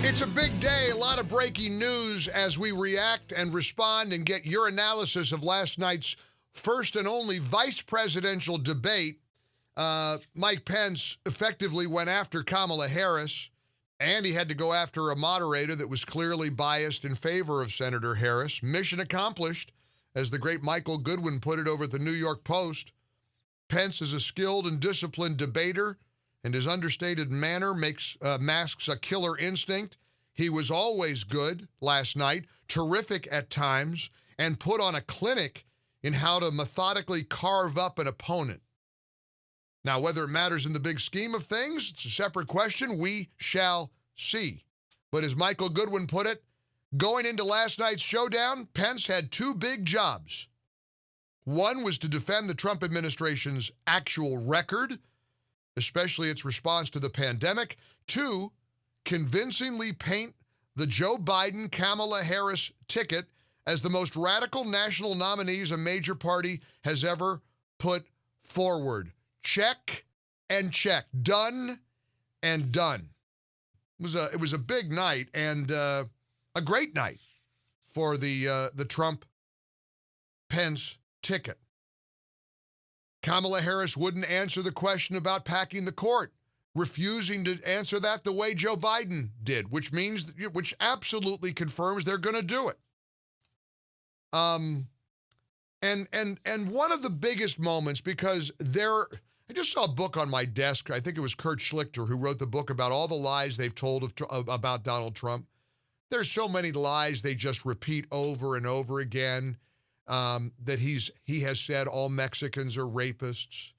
It's a big day, a lot of breaking news as we react and respond and get your analysis of last night's first and only vice presidential debate. Mike Pence effectively went after Kamala Harris, and he had to go after a moderator that was clearly biased in favor of Senator Harris. Mission accomplished, as the great Michael Goodwin put it over at the New York Post. Pence is a skilled and disciplined debater, and his understated manner masks a killer instinct. He was always good last night, terrific at times, and put on a clinic in how to methodically carve up an opponent. Now, whether it matters in the big scheme of things, it's a separate question. We shall see. But as Michael Goodwin put it, going into last night's showdown, Pence had two big jobs. One was to defend the Trump administration's actual record, especially its response to the pandemic. Two, convincingly paint the Joe Biden-Kamala Harris ticket as the most radical national nominees a major party has ever put forward. Check and check. Done and done. It was a big night and a great night for the Trump-Pence ticket. Kamala Harris wouldn't answer the question about packing the court, refusing to answer that the way Joe Biden did, which absolutely confirms they're going to do it. And one of the biggest moments, because I just saw a book on my desk. I think it was Kurt Schlichter who wrote the book about all the lies they've told about Donald Trump. There's so many lies they just repeat over and over again. That he has said all Mexicans are rapists.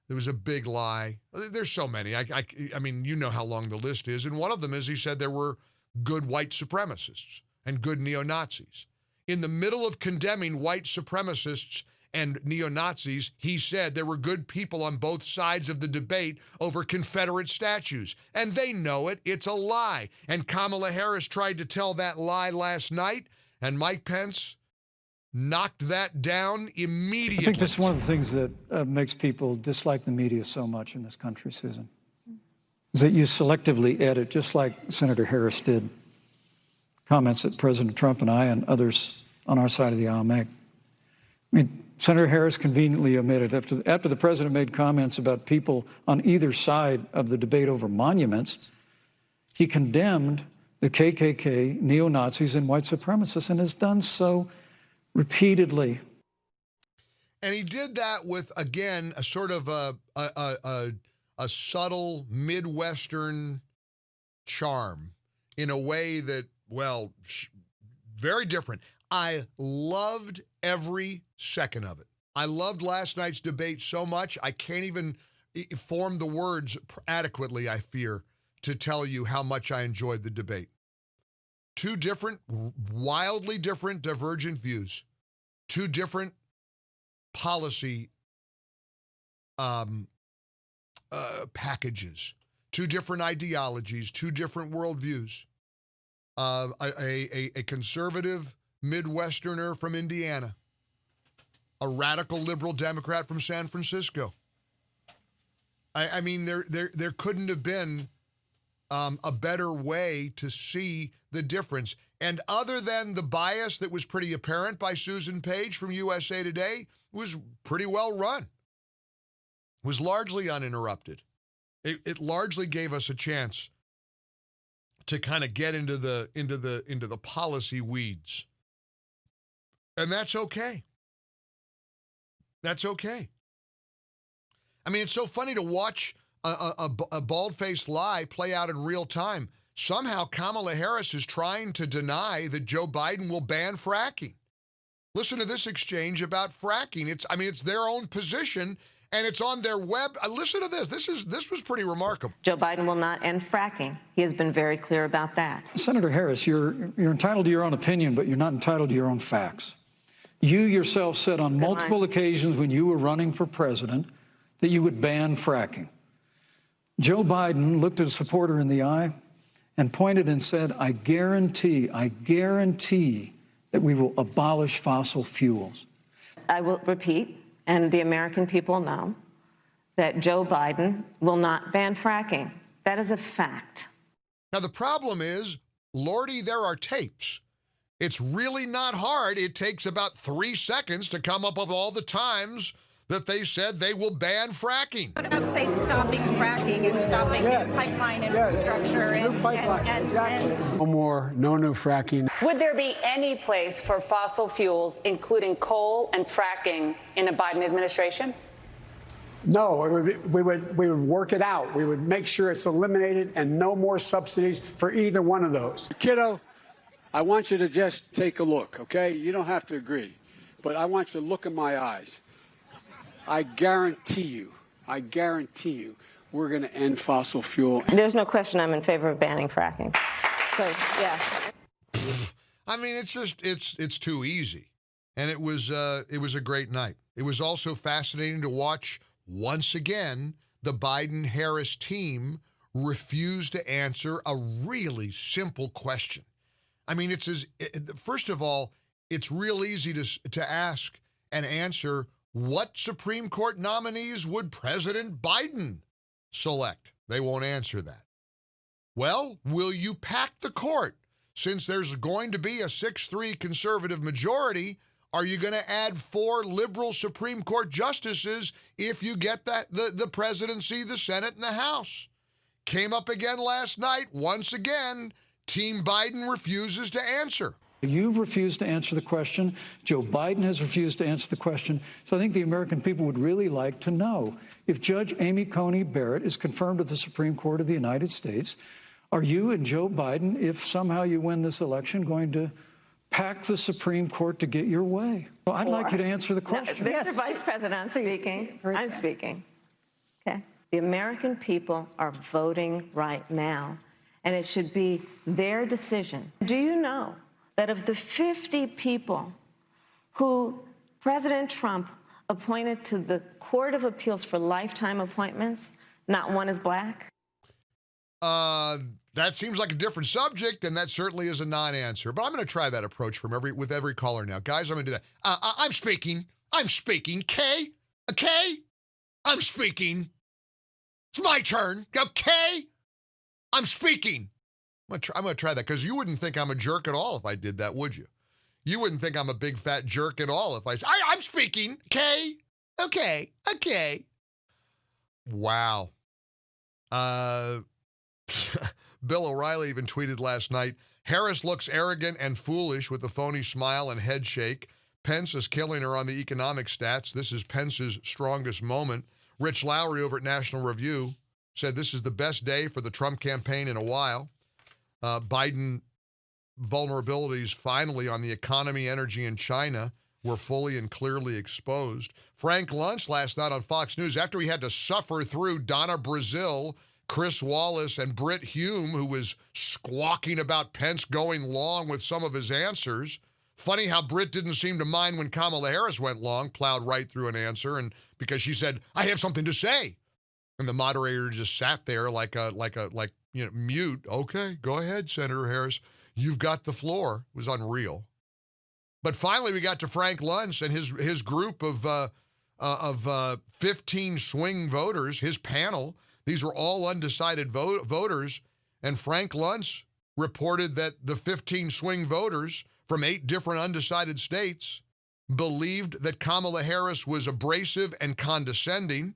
There was a big lie. There's so many. I mean, you know how long the list is. And one of them is he said there were good white supremacists and good neo-Nazis. In the middle of condemning white supremacists and neo-Nazis, he said there were good people on both sides of the debate over Confederate statues. And they know it. It's a lie. And Kamala Harris tried to tell that lie last night, and Mike Pence knocked that down immediately. I think that's one of the things that makes people dislike the media so much in this country, Susan, is that you selectively edit, just like Senator Harris did, comments that President Trump and I and others on our side of the aisle make. I mean, Senator Harris conveniently omitted, after the president made comments about people on either side of the debate over monuments, he condemned the KKK, neo-Nazis, and white supremacists, and has done so repeatedly. And he did that with, again, a sort of a subtle Midwestern charm in a way that, well, very different. I loved every second of it. I loved last night's debate so much, I can't even form the words adequately, I fear, to tell you how much I enjoyed the debate. Two different, wildly different, divergent views. Two different policy packages. Two different ideologies. Two different worldviews. A conservative Midwesterner from Indiana. A radical liberal Democrat from San Francisco. I mean, there couldn't have been a better way to see the difference. And other than the bias that was pretty apparent by Susan Page from USA Today, it was pretty well run. It was largely uninterrupted. It largely gave us a chance to kind of get into the policy weeds. And that's okay. That's okay. I mean, it's so funny to watch a bald-faced lie play out in real time. Somehow Kamala Harris is trying to deny that Joe Biden will ban fracking. Listen to this exchange about fracking. It's their own position, and it's on their web. Listen to this. This was pretty remarkable. Joe Biden will not end fracking. He has been very clear about that. Senator Harris, you're entitled to your own opinion, but you're not entitled to your own facts. You yourself said on multiple occasions when you were running for president that you would ban fracking. Joe Biden looked at a supporter in the eye and pointed and said, I guarantee that we will abolish fossil fuels. I will repeat, and the American people know, that Joe Biden will not ban fracking. That is a fact. Now, the problem is Lordy, there are tapes. It's really not hard. It takes about 3 seconds to come up with all the times that they said they will ban fracking. What about, say, stopping fracking and stopping new pipeline infrastructure No new fracking. Would there be any place for fossil fuels, including coal and fracking, in a Biden administration? No, we would work it out. We would make sure it's eliminated and no more subsidies for either one of those. Kiddo, I want you to just take a look, okay? You don't have to agree, but I want you to look in my eyes. I guarantee you, we're going to end fossil fuel. There's no question I'm in favor of banning fracking. So, yeah. I mean, it's too easy. And it was a great night. It was also fascinating to watch, once again, the Biden-Harris team refuse to answer a really simple question. I mean, first of all, it's real easy to ask and answer, what Supreme Court nominees would President Biden select? They won't answer that. Well, will you pack the court? Since there's going to be a 6-3 conservative majority, are you going to add 4 liberal Supreme Court justices if you get the presidency, the Senate, and the House? Came up again last night. Once again, Team Biden refuses to answer. You've refused to answer the question. Joe Biden has refused to answer the question. So I think the American people would really like to know, if Judge Amy Coney Barrett is confirmed to the Supreme Court of the United States, are you and Joe Biden, if somehow you win this election, going to pack the Supreme Court to get your way? Well, I'd like you to answer the question. Mr. Vice President, I'm speaking. I'm speaking. Okay. The American people are voting right now, and it should be their decision. Do you know that of the 50 people who President Trump appointed to the Court of Appeals for lifetime appointments, not one is black? That seems like a different subject, and that certainly is a non-answer. But I'm going to try that approach with every caller now. Guys, I'm going to do that. I'm speaking. Kay? Okay? I'm speaking. It's my turn. Okay? I'm speaking. I'm going to try that, because you wouldn't think I'm a jerk at all if I did that, would you? You wouldn't think I'm a big fat jerk at all if I said, I'm speaking. Okay? Okay. Wow. Bill O'Reilly even tweeted last night, Harris looks arrogant and foolish with a phony smile and head shake. Pence is killing her on the economic stats. This is Pence's strongest moment. Rich Lowry over at National Review said this is the best day for the Trump campaign in a while. Biden vulnerabilities finally on the economy, energy, and China were fully and clearly exposed. Frank Luntz last night on Fox News, after he had to suffer through Donna Brazile, Chris Wallace, and Brit Hume, who was squawking about Pence going long with some of his answers. Funny how Brit didn't seem to mind when Kamala Harris went long, plowed right through an answer, and because she said, I have something to say. And the moderator just sat there like mute. Okay, go ahead, Senator Harris. You've got the floor. It was unreal. But finally, we got to Frank Luntz and his group of 15 swing voters, his panel. These were all undecided voters. And Frank Luntz reported that the 15 swing voters from 8 different undecided states believed that Kamala Harris was abrasive and condescending,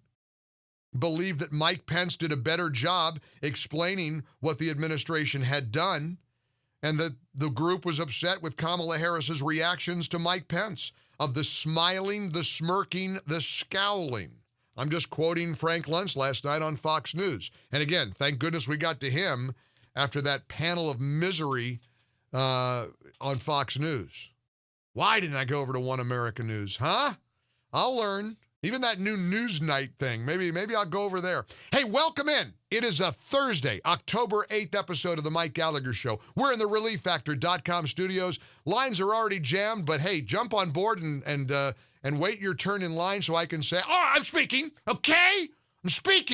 believed that Mike Pence did a better job explaining what the administration had done, and that the group was upset with Kamala Harris's reactions to Mike Pence, of the smiling, the smirking, the scowling. I'm just quoting Frank Luntz last night on Fox News. And again, thank goodness we got to him after that panel of misery on Fox News. Why didn't I go over to One America News? Huh? I'll learn. Even that new Newsnight thing. Maybe I'll go over there. Hey, welcome in. It is a Thursday, October 8th episode of The Mike Gallagher Show. We're in the ReliefFactor.com studios. Lines are already jammed, but hey, jump on board and wait your turn in line so I can say, I'm speaking, okay? I'm speaking.